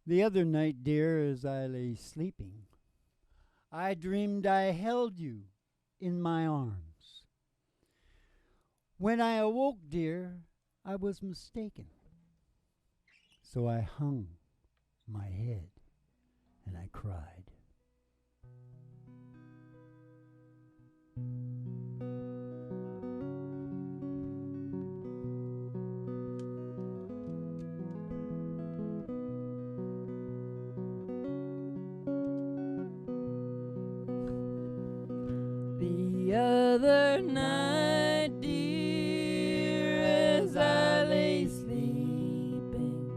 The other night, dear, as I lay sleeping, I dreamed I held you in my arms. When I awoke, dear, I was mistaken. So I hung my head and I cried. The other night, dear, as I lay sleeping,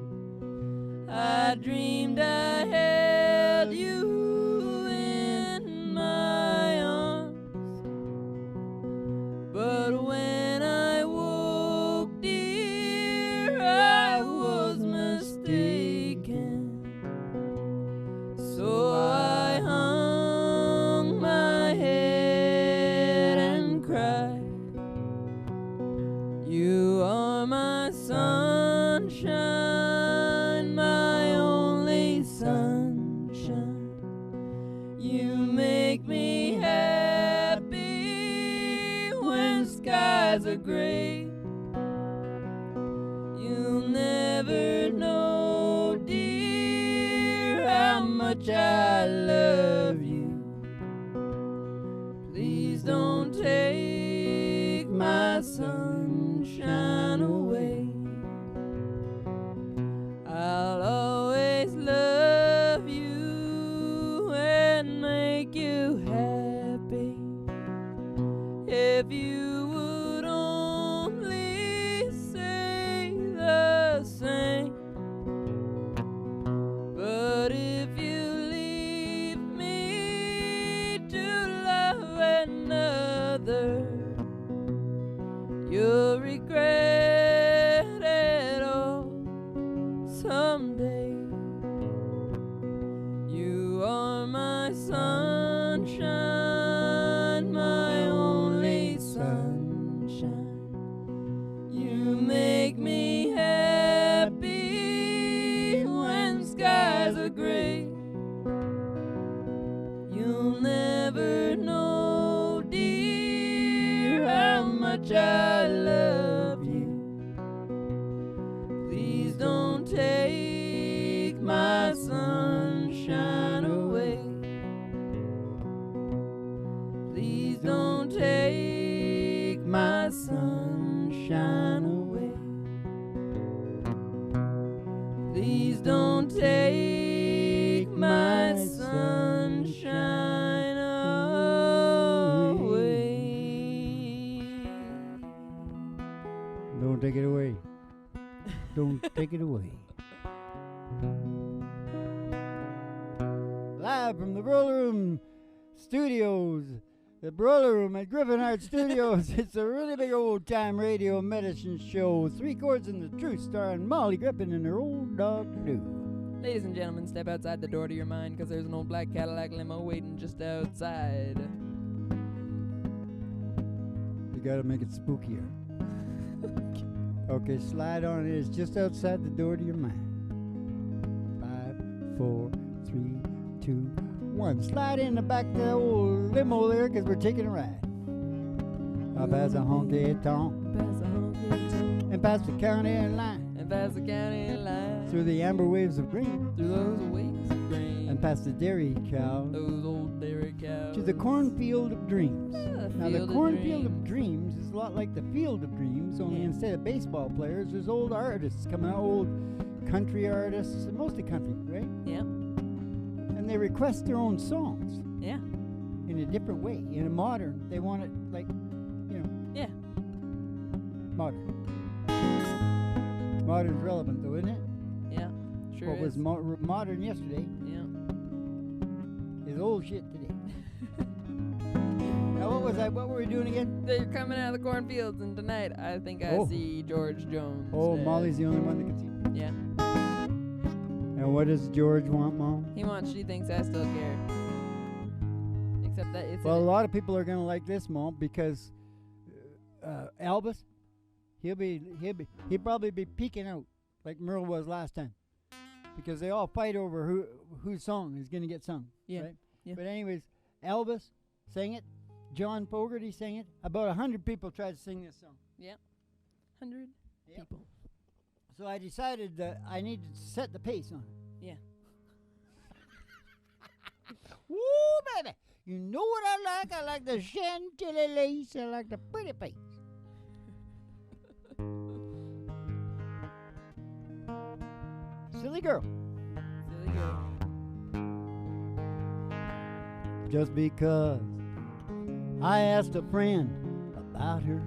I dreamed I held you in my arms. But when I woke, dear, I was mistaken. So I hung my head and cried. You are my sunshine, my only sunshine. You make me happy when skies are gray. You'll never know, dear, how much I love you. Please don't take my sunshine away. I'll always love you and make you happy. If you would only say the same. But if you leave me to love another, you'll regret it all someday. You are my sunshine, my only sunshine. You make me happy when skies are gray. You'll never know, dear, how much I love you. Please don't take my sunshine away. Please don't take my sunshine away. Please don't take my sunshine away. Don't take it away. Don't take it away. Live from the Broiler Room Studios, the Broiler Room at Griffin Art Studios. It's a really big old time radio medicine show. 3 Chords and the Truth, starring Molly Griffin and her old dog Lou. Ladies and gentlemen, step outside the door to your mind, because there's an old black Cadillac limo waiting just outside. You gotta make it spookier. Okay, slide on it. It's just outside the door to your mind. 5, 4, 3, 2, 1. Slide in the back of the old limo there, because we're taking a ride. Up past the honky tonk and past the county line. And past the county line. Through the amber waves of green. Through those waves of grain. And past the dairy cow. Those old dairy cows. To the cornfield of dreams. Now the cornfield of dreams is a lot like the field of dreams, only instead of baseball players, there's old artists coming out, old country artists, mostly country, right? Yeah. And they request their own songs. Yeah. In a different way, in a modern. They want it like, Yeah. modern. Modern's relevant though, isn't it? Yeah. Sure What was is. modern yesterday Yeah. is old shit today. Now what were we doing again? They're coming out of the cornfields, and tonight I think I see George Jones. Oh, Molly's the only one that can see. Yeah. And what does George want, Mom? He wants She Thinks I Still Care. Except that it's Well, a lot of people are gonna like this, Mom, because Elvis, he'll probably be peeking out like Merle was last time. because they all fight over whose song is going to get sung. Yeah. Right? Yeah. But anyways, Elvis sang it. John Fogerty sang it. About 100 people tried to sing this song. 100 Yep. people. So I decided that I needed to set the pace on it. Yeah. Woo, baby! You know what I like? I like the chantilly lace. I like the pretty face. Silly girl. Silly girl. Just because I asked a friend about her.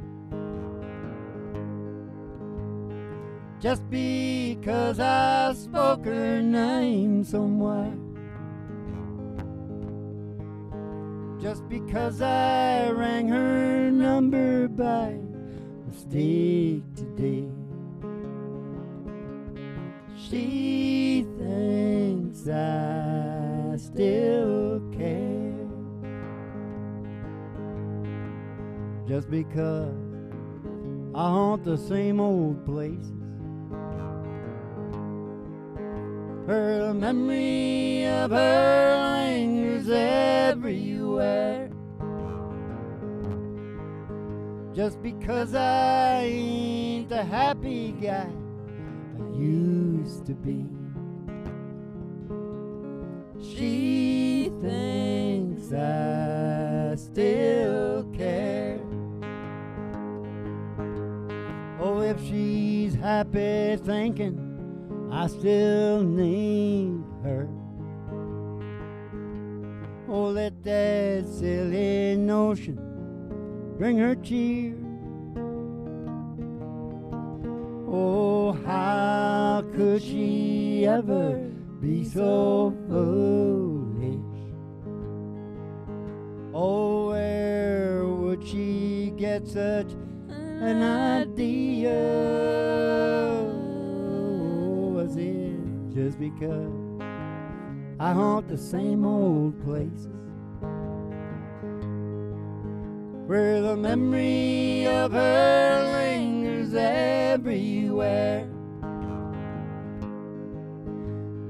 Just because I spoke her name somewhere. Just because I rang her number by mistake today. She thinks I still care. Just because I haunt the same old places. Her memory of her lingers everywhere. Just because I ain't the happy guy I used to be. She thinks I still care. Oh, if she's happy thinking I still need her. Oh, let that silly notion bring her cheer. Oh, how could she ever be so foolish? Oh, where would she get such an idea? Was it just because I haunt the same old places where the memory of her lingers everywhere?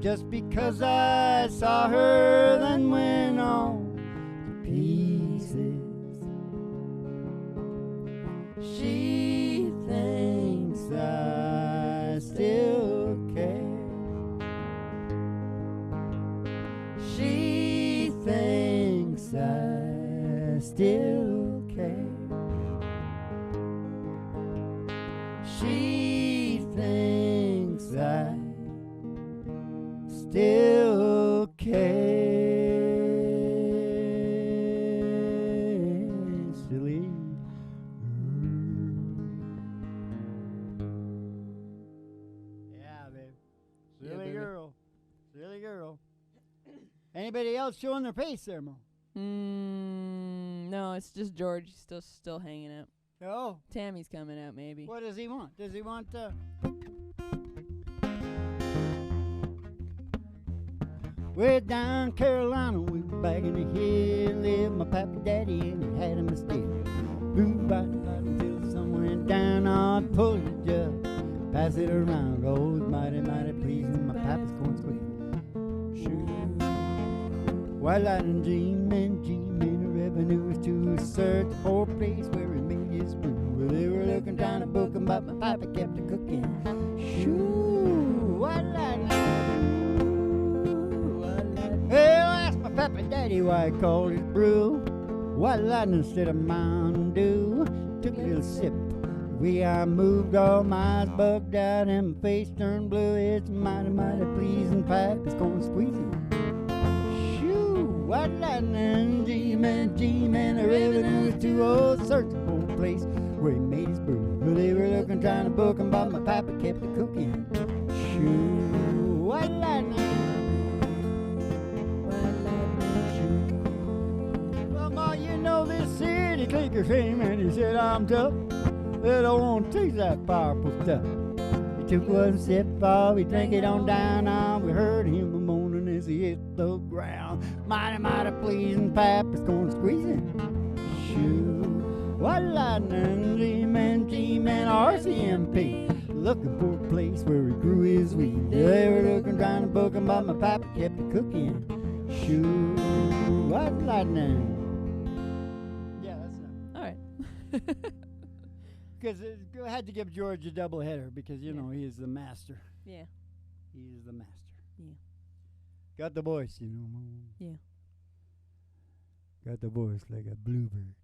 Just because I saw her then went on to pieces. She thinks I still care. She thinks I still care. She thinks I still care. Silly. Yeah, babe. Silly girl. Silly girl. Anybody else showing their face there, Mo? No, it's just George. He's still hanging out. Oh. Tammy's coming out, maybe. What does he want? Does he want way down Carolina, we were back in the hill, lived my pappy daddy and he had him a stick. Moved by until the sun went down, I'd pull it just, pass it around. Oh, it was mighty, mighty pleasing, my pappy's corn squeeze. Sure. White lightning G-man, the revenue was to search for a place where he made his brew. Well, they were looking down a book, but my pappy kept it cooking. Shoo, white lightning. Well, I asked my pappy daddy why he called his brew White Lightning instead of Mountain Dew. Took a little sip. I moved, all my eyes bugged out and my face turned blue. It's mighty, mighty pleasing pipe. It's going squeezing. Shoo, White Lightning, G-man, the revenue was too old, searching for a place where he made his brew. Well, they were looking, trying to book him, but my pappy kept it cooking. Shoo, White Lightning. You know this city clicker came and he said, I'm tough, I don't want to taste that powerful stuff. He took one sip off, he drank it on down, we heard him a moaning as he hit the ground. Mighty, mighty pleasing pipe is going squeezing. Shoo, White Lightning, G-man, RCMP. looking for a place where he grew his weed. They were looking, trying to book him, but my papa kept it cooking. Shoot, what lightning? Yeah, that's enough. All right. Because I had to give George a double header because, you know, he is the master. Yeah. He is the master. Yeah. Got the voice, you know. Yeah. Got the voice like a bluebird.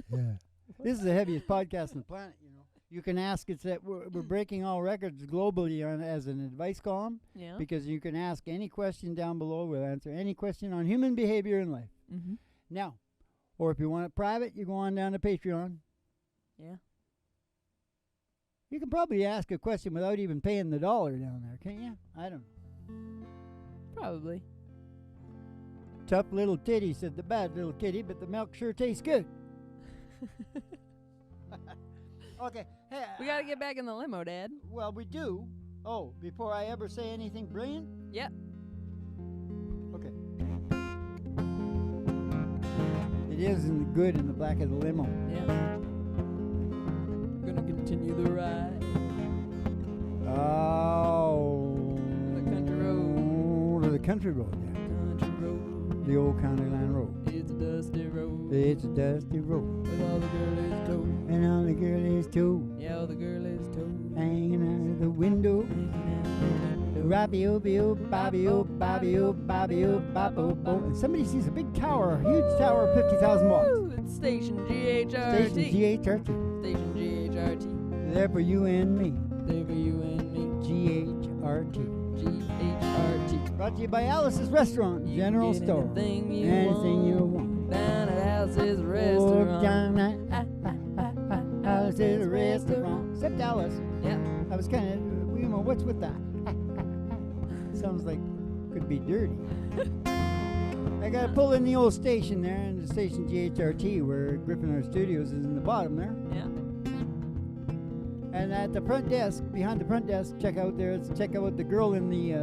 Yeah. This is the heaviest podcast on the planet, you know. You can ask, it's that we're breaking all records globally as an advice column. Yeah. Because you can ask any question down below. We'll answer any question on human behavior in life. Mm-hmm. Now, or if you want it private, you go on down to Patreon. Yeah. You can probably ask a question without even paying the dollar down there, can't you? I don't know. Probably. Tough little titty, said the bad little kitty, but the milk sure tastes good. Okay. Hey, We got to get back in the limo, Dad. well, we do. Oh, before I ever say anything brilliant? Yep. Okay. It isn't good in the back of the limo. Yeah. We're going to continue the ride. Oh. The country road. To the country road, yeah. Country road. The old county line road. It's a dusty road. It's a dusty road. With all the girlies too. And all the girlies too. Yeah, all the girlies too. Hanging out of the window. Robbie Bobby Bobby Bobby Bobby. And somebody sees a big tower, a huge tower of 50,000 watts. Woo, it's Station GHRT. Station GHRT. Station GHRT. There for you and me. There for you and me. GHRT. GHRT. Brought to you by Alice's Restaurant, You General get Store. Anything you Anything you want. want. Down at Alice's Oh, Restaurant. down at Alice's Restaurant. Except Alice. Yep. I was kind of, you know, what's with that? Sounds like could be dirty. I got to pull in the old station there, and the station GHRT, where Griffin Art Studios is in the bottom there. Yeah. And at the front desk, behind the front desk, check out the girl in the,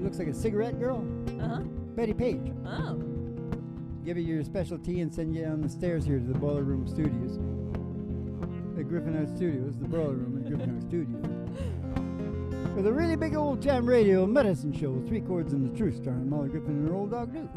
looks like a cigarette girl, Uh-huh. Betty Page. Oh. Give you your special tea and send you down the stairs here to the Boiler Room Studios. The Griffin Art Studios, the Boiler Room at Griffin Art Studios. With a really big old-time radio medicine show, 3 chords in the truth, starring Molly Griffin and her old dog Duke.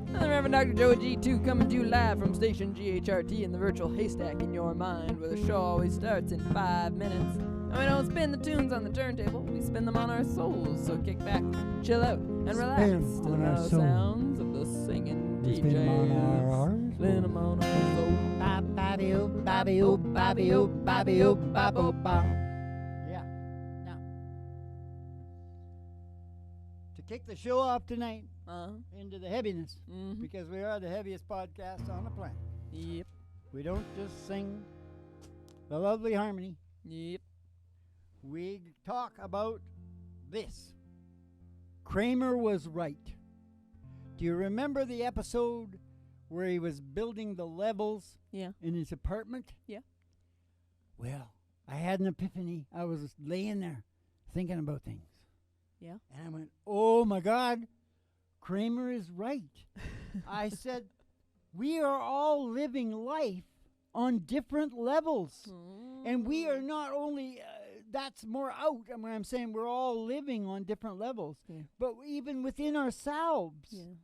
And the Reverend Dr. Joe G2 coming to you live from Station GHRT in the virtual haystack in your mind, where the show always starts in 5 minutes. And we don't spin the tunes on the turntable, we spin them on our souls. So kick back, chill out, and relax Spin to the on our loud soul. sounds of the singing We DJs. spin them on our Spin them on our soul. Ba-ba-dee-oo, ba-dee-oo, ba-dee-oo, ba-dee-oo, ba-bo-ba. Yeah. Now, to kick the show off tonight into the heaviness, Mm-hmm. because we are the heaviest podcast on the planet. Yep. We don't just sing the lovely harmony. Yep. We talk about this. Kramer was right. Do you remember the episode where he was building the levels Yeah. in his apartment? Yeah. Well, I had an epiphany. I was laying there thinking about things. Yeah. And I went, oh my God, Kramer is right. I said, we are all living life on different levels. And we are not only, that's more out. I mean, I'm saying we're all living on different levels. Yeah. But even within ourselves, Yeah.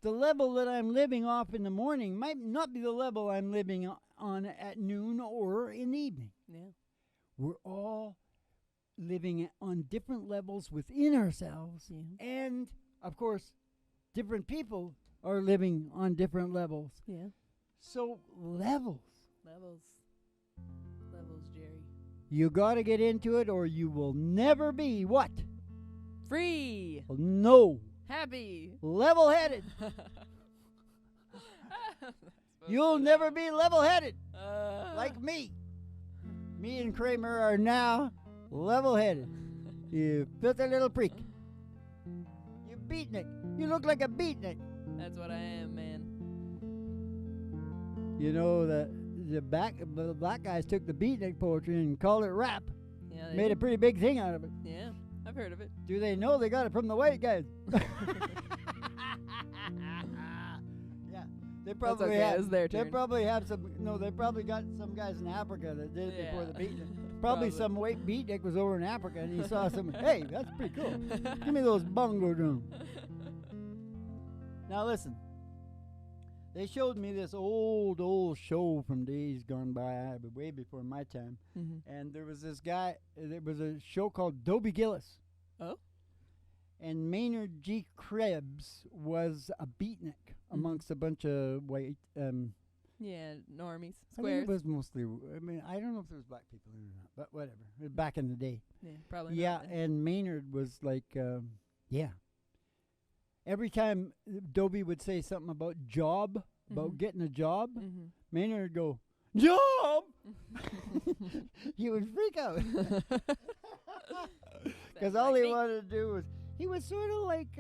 the level that I'm living off in the morning might not be the level I'm living on at noon or in the evening. Yeah. We're all living on different levels within ourselves. Yeah. And, of course, different people are living on different levels. Yeah. So, levels. Levels. Levels, Jerry. You got to get into it or you will never be what? Free. No. Happy. Level-headed. You'll never be level-headed like me. Me and Kramer are now level-headed. You filthy little freak. You beatnik. You look like a beatnik. That's what I am, man. You know, the black guys took the beatnik poetry and called it rap. Yeah. Made a pretty big thing out of it. Yeah. I've heard of it. Do they know they got it from the white guys? Yeah. They probably okay, have. it's their They turn. probably have some. No, they probably got some guys in Africa that did it before the beatnik. Probably some white beatnik was over in Africa and he saw some. Hey, that's pretty cool. Give me those bongo drums. Now listen. They showed me this old show from days gone by, way before my time. Mm-hmm. And there was this guy. There was a show called Dobie Gillis. Oh. And Maynard G. Krebs was a beatnik amongst a bunch of white. Yeah, normies, I think squares. it was mostly. I mean, I don't know if there was black people in it or not, but whatever. It was back in the day. Yeah, probably. Yeah, not then. and Maynard was like, yeah. Every time Dobie would say something about job, about getting a job, Maynard would go, job! He would freak out. Because all he wanted to do was, he was sort of like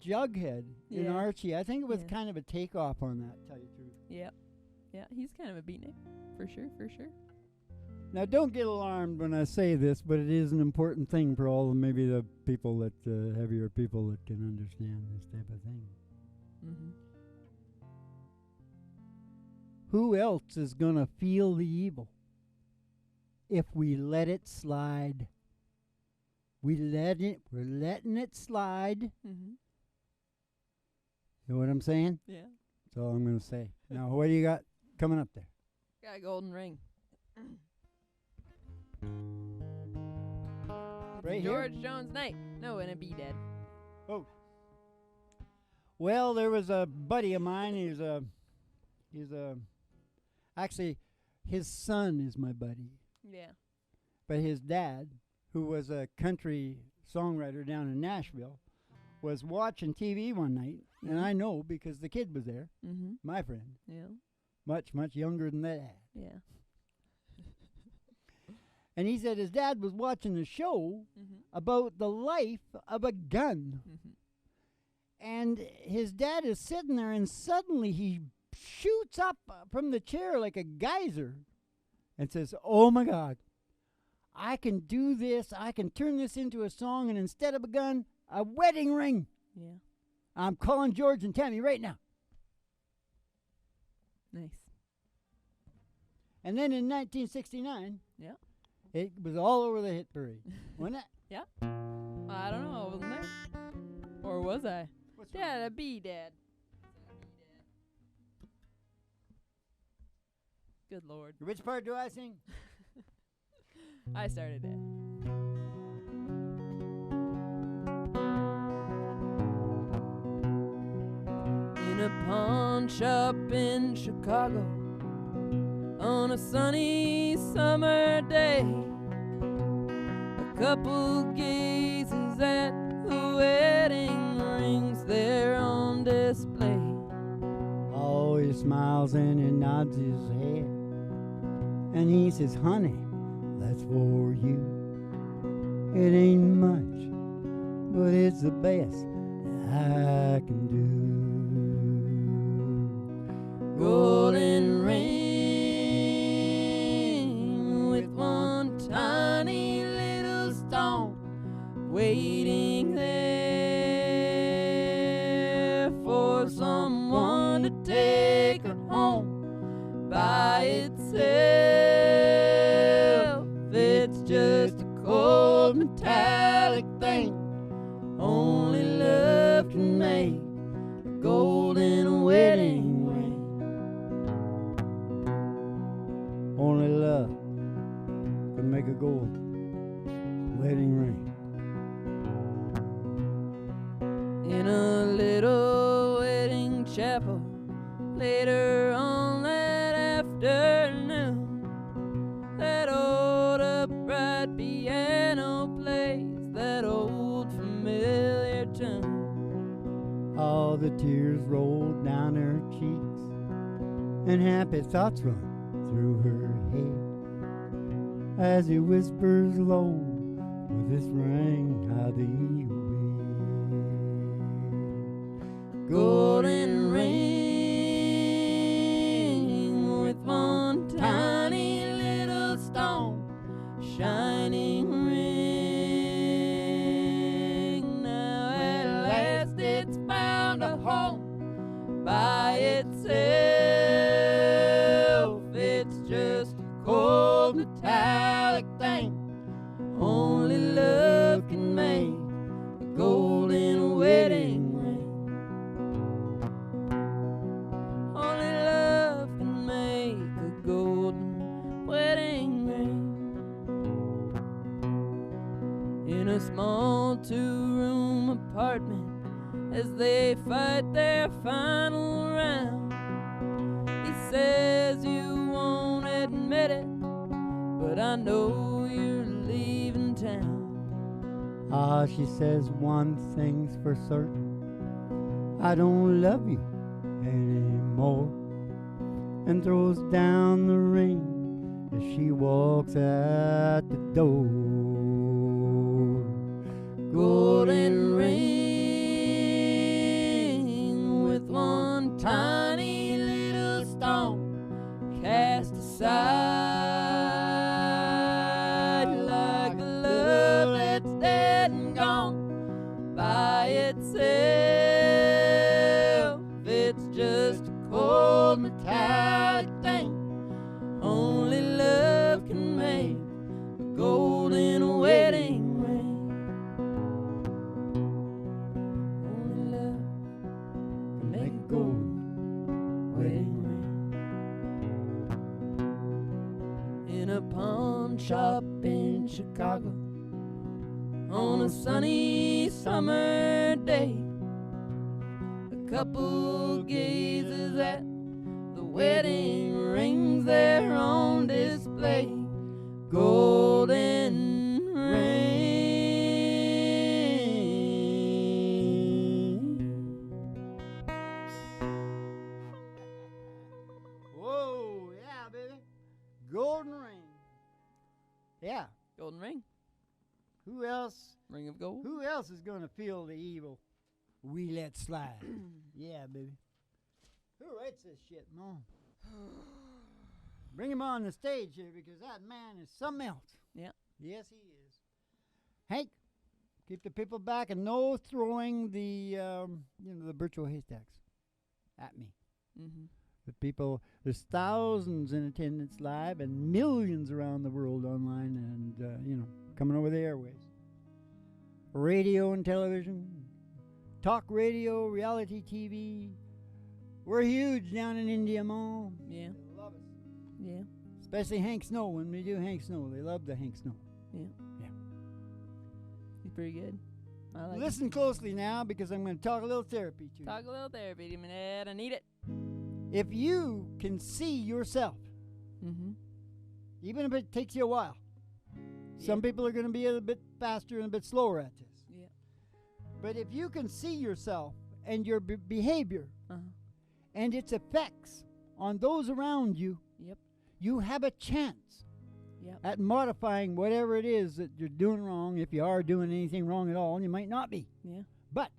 Jughead in Archie. I think it was kind of a takeoff on that, to tell you the truth. Yeah. Yeah, he's kind of a beatnik. For sure, for sure. Now, don't get alarmed when I say this, but it is an important thing for all maybe the people that, heavier people that can understand this type of thing. Mm-hmm. Who else is going to feel the evil if we let it slide? We're letting it slide. Mm-hmm. You know what I'm saying? Yeah. That's all I'm going to say. Now, what do you got coming up there? Got a golden ring. Right George here? Jones Night. No, and a be dead. Oh. Well, there was a buddy of mine. Actually, his son is my buddy. Yeah. But his dad, who was a country songwriter down in Nashville, was watching TV one night, and I know because the kid was there, my friend, much, much younger than that. Yeah. And he said his dad was watching a show about the life of a gun. And his dad is sitting there, and suddenly he shoots up from the chair like a geyser and says, oh, my God, I can do this. I can turn this into a song, and instead of a gun, a wedding ring. Yeah. I'm calling George and Tammy right now. Nice. And then in 1969, it was all over the hit parade, wasn't it? Yeah. I don't know. I wasn't there. Or was I? Dad, a bee dad. Good Lord. Which part do I sing? I started it. In a pawn shop in Chicago on a sunny summer day, a couple gazes at the wedding rings there on display. Oh, he smiles and he nods his head, and he says, honey, that's for you. It ain't much, but it's the best that I can do. Golden ring with one tiny little stone waiting there for someone to take her home by itself. It's just a cold metallic thing only love can make a golden wedding ring. Only love can make a gold wedding ring. In a little wedding chapel later on that afternoon, that old upright piano plays that old familiar tune. All the tears roll down her cheeks, and happy thoughts run through her head as he whispers low, with this ring how thee wed. Golden ring with one tiny little stone, shining ring. Now at last it's found a home by itself. It's just a cold metallic thing wedding ring. Only love can make a golden wedding ring. In a small 2-room apartment as they fight their final round, he says you won't admit it, but I know you're leaving town. Ah, she says one thing's for certain, I don't love you anymore, and throws down the ring as she walks out the door. Golden ring with one tiny little stone cast aside, like the love that's dead and gone by itself. It's just a cold metallic thing. Only love can make a golden wedding ring. Only love can make a golden wedding ring. In a pawn shop in Chicago on a sunny summer day, a couple gazes at the wedding rings there on display. Golden ring. Whoa, yeah, baby. Golden ring. Yeah. Golden ring. Who else? Ring of gold. Who else is gonna feel the evil we let slide? Yeah, baby. Who writes this shit, Mom? Bring him on the stage here because that man is something else. Yeah. Yes, he is. Hank, keep the people back and no throwing the the virtual haystacks at me. Mm-hmm. The people, there's thousands in attendance live and millions around the world online and coming over the airways. Radio and television, talk radio, reality TV. We're huge down in India, Mom. Yeah. They love us. Yeah. Especially Hank Snow. When we do Hank Snow, they love the Hank Snow. Yeah. Yeah. He's pretty good. I like Listen closely now because I'm going to talk a little therapy to you. Talk a little therapy to me, Dad. I need it. If you can see yourself, Mm-hmm. even if it takes you a while, some people are going to be a bit faster and a bit slower at this. Yeah. But if you can see yourself and your behavior Uh-huh. and its effects on those around you, Yep. you have a chance Yep. at modifying whatever it is that you're doing wrong. If you are doing anything wrong at all, and you might not be. Yeah. But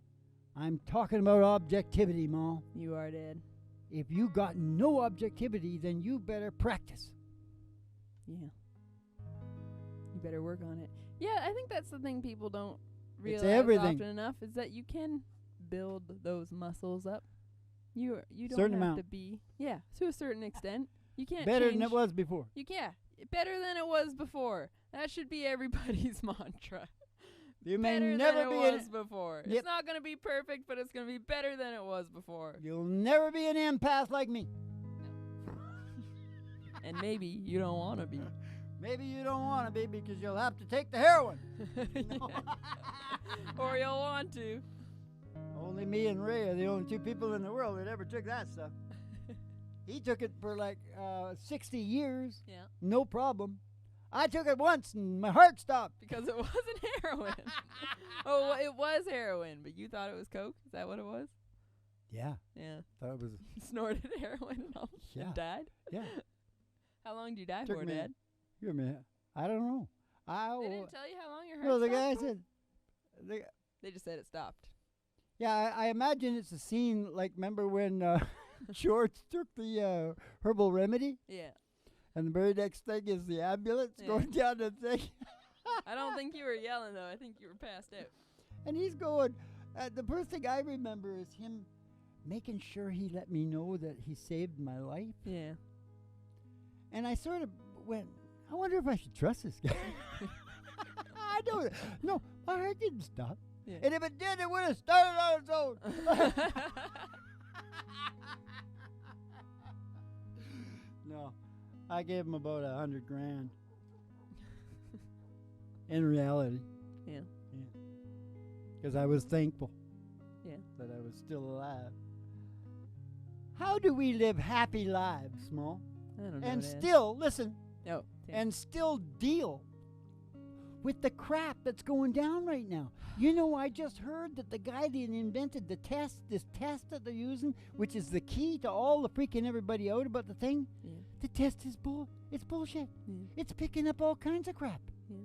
I'm talking about objectivity, Ma. You are, Dad. If you got no objectivity, then you better practice. Yeah. You better work on it. Yeah, I think that's the thing people don't realize everything. often enough is that you can build those muscles up. You don't Certain have amount. to be to a certain extent. You can't Better change. than it was before. Better than it was before. That should be everybody's mantra. You may Better never than be it was before. Yep. It's not going to be perfect, but it's going to be better than it was before. You'll never be an empath like me. And maybe you don't want to be. Maybe you don't want to be because you'll have to take the heroin. Or you'll want to. Only me and Ray are the only two people in the world that ever took that stuff. He took it for like 60 years. Yeah. No problem. I took it once and my heart stopped. Because it wasn't heroin. Oh, it was heroin, but you thought it was coke? Is that what it was? Yeah. Yeah. Thought it was. Snorted heroin and all. Yeah. And died? Yeah. How long did you die Took for, me- Dad? Here a minute. I don't know. They didn't tell you how long your heart No, the stopped guy for? said. They just said it stopped. Yeah, I imagine it's a scene like, remember when George took the herbal remedy? Yeah. And the very next thing is the ambulance Yeah. going down the thing. I don't think you were yelling, though. I think you were passed out. And he's going, the first thing I remember is him making sure he let me know that he saved my life. Yeah. And I sort of went, I wonder if I should trust this guy. I don't. No, my heart didn't stop. Yeah. And if it did, it would have started on its own. No, I gave him about $100,000. In reality. Yeah. Because I was thankful. Yeah. That I was still alive. How do we live happy lives, Small? I don't know. And Dad. still, listen, Oh. Yeah. and still deal with the crap that's going down right now. You know, I just heard that the guy that invented this test that they're using, which is the key to all the freaking everybody out about the thing, Yeah. the test is it's bullshit. Yeah. It's picking up all kinds of crap. Yeah.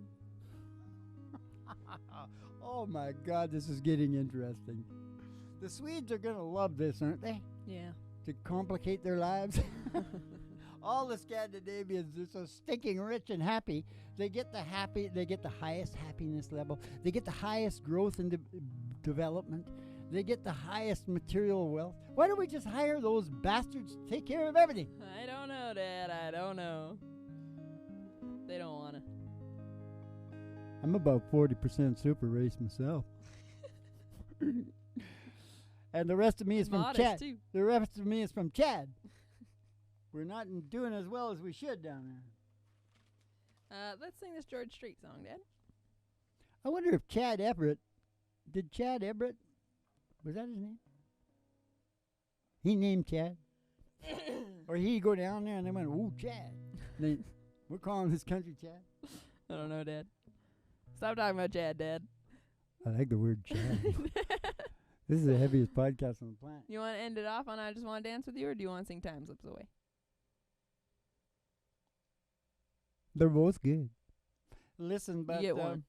Oh my God, this is getting interesting. The Swedes are going to love this, aren't they? Yeah. To complicate their lives. All the Scandinavians are so stinking rich and happy. They get the highest happiness level. They get the highest growth and development. They get the highest material wealth. Why don't we just hire those bastards to take care of everything? I don't know, Dad. I don't know. They don't want to. I'm about 40% super race myself. And the rest of me is from Modest, Chad. too. The rest of me is from Chad. We're not doing as well as we should down there. Let's sing this George Strait song, Dad. I wonder if Chad Everett, was that his name? He named Chad? Or he'd go down there and they went, ooh, Chad. We're calling this country Chad. I don't know, Dad. Stop talking about Chad, Dad. I like the word Chad. This is the heaviest podcast on the planet. You want to end it off on I Just Want to Dance With You, or do you want to sing Time Slips Away? They're both good. Listen, but You get one.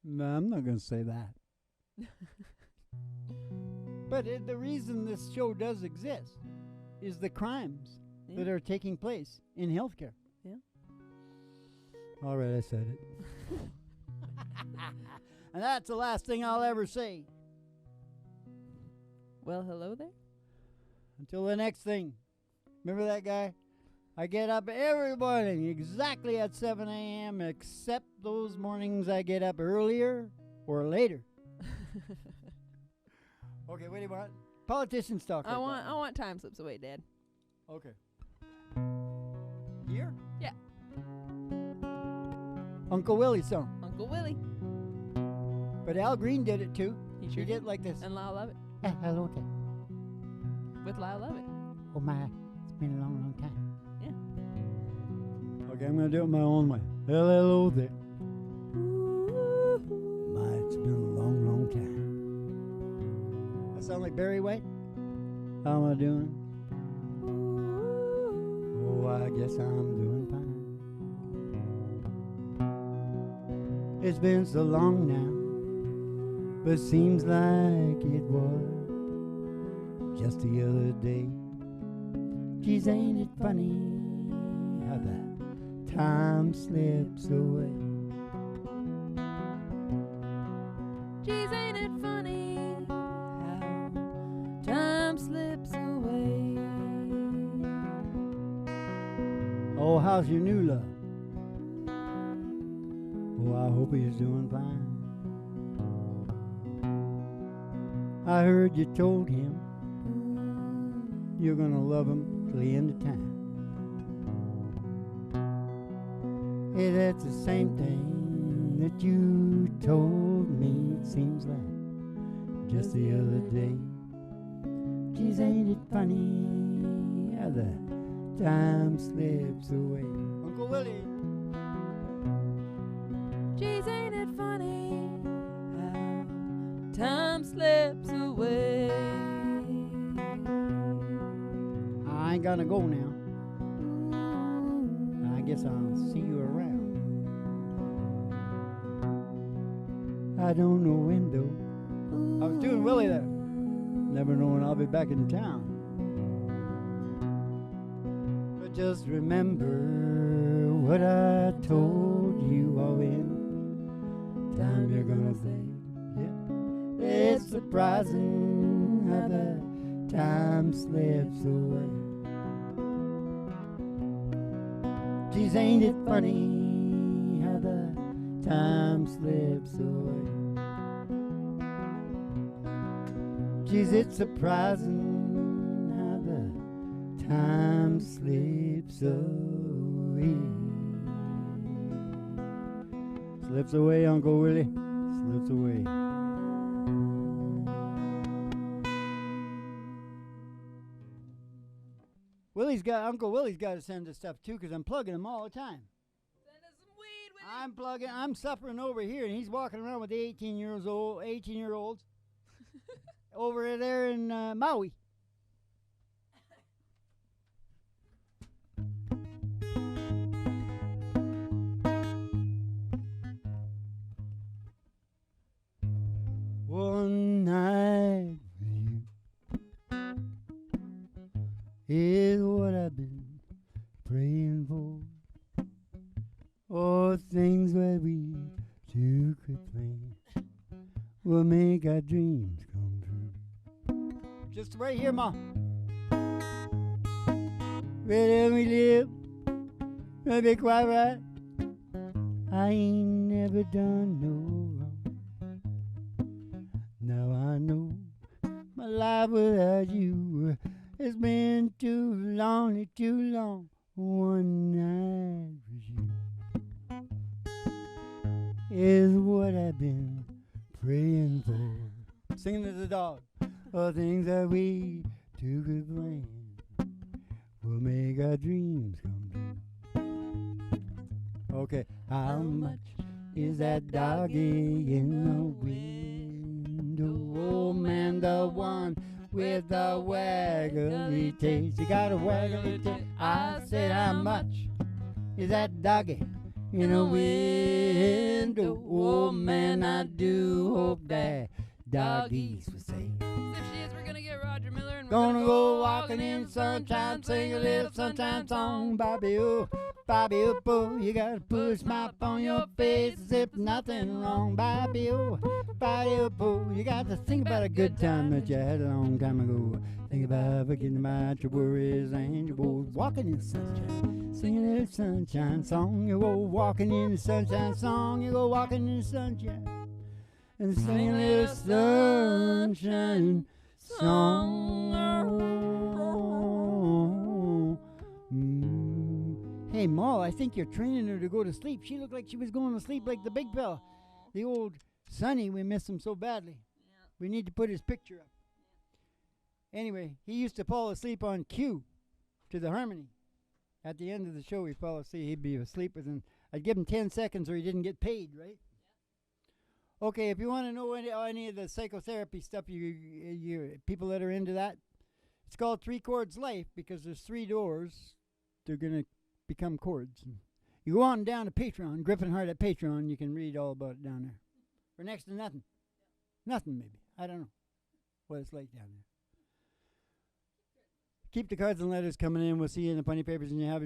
No, I'm not going to say that. But the reason this show does exist is the crimes that are taking place in healthcare. Yeah. All right, I said it. And that's the last thing I'll ever say. Well, hello there. Until the next thing. Remember that guy? I get up every morning exactly at 7 a.m. except those mornings I get up earlier or later. Okay, what do you want? Politicians talk. I want Time Slips Away, Dad. Okay. Here? Yeah. Uncle Willie's song. Uncle Willie. But Al Green did it too. He He sure did it like this. And Lyle Lovett. Hello there. With Lyle Lovett. Oh my, it's been a long, long time. Yeah. Okay, I'm going to do it my own way. Hello there. My, it's been a long, long time. That sound like Barry White? How am I doing? Oh, I guess I'm doing fine. It's been so long now, but seems like it was just the other day. Geez, ain't it funny how the time slips away? Geez, ain't it funny how time slips away? Oh, how's your new love? Oh, I hope he's doing fine. I heard you told him you're gonna love him till the end of time. Hey, that's the same thing that you told me, it seems like just the other day. Geez, ain't it funny how the time slips away? Uncle Willie. Geez, ain't it funny how time slips away? I ain't gonna go now. I guess I'll see you around. I don't know when though. I was doing Willie there. Never know when I'll be back in town. But just remember what I told you all in time you're gonna say, yeah. It's surprising how the time slips away. Geez, ain't it funny how the time slips away? Geez, it's surprising how the time slips away. Slips away, Uncle Willie, slips away. Uncle Willie's got to send us stuff too, because I'm plugging him all the time. Send us some weed, Willie. I'm suffering over here, and he's walking around with the 18-year-olds over there in Maui. One night with you is what I've been praying for. Oh, things that we two could plan will make our dreams come true. Just right here, Ma. Where we live, gonna be quite right. I ain't never done no wrong. Now I know my life without you has been too lonely, too long. One night with you is what I've been praying for. Singing to the dog. All things that we two could plan will make our dreams come true. Okay, how much is that doggy in the window? Oh man, the one with the waggly tail. You got a waggly tail. I said, how much is that doggy in the window? Oh man, I do hope that doggies will say. If she is, we're gonna get Roger Miller and we're Gonna go walking in sunshine, sing a little sunshine song. Bobby, oh, boo, you gotta put a smile on your face as if nothing wrong. Bobby, oh, boo, you got to think about a good time that you had a long time ago. Think about forgetting about your worries and your woes. Walking in the sunshine, sing a little sunshine song. You go walking in the sunshine song. You go walking in the sunshine and sing a little sunshine song. Hey, Ma, I think you're training her to go to sleep. She looked like she was going to sleep like the big fella. The old Sonny, we miss him so badly. Yeah. We need to put his picture up. Anyway, he used to fall asleep on cue to the harmony. At the end of the show, he'd fall asleep. He'd be asleep within, I'd give him 10 seconds or he didn't get paid, right? Yeah. Okay, if you want to know any of the psychotherapy stuff, you people that are into that, it's called 3 Chords Life because there's 3 doors. They're going to become chords. You go on down to Patreon, Griffin Hart at Patreon, you can read all about it down there. For next to nothing. Nothing, maybe. I don't know what it's like down there. Keep the cards and letters coming in. We'll see you in the Punny Papers and you have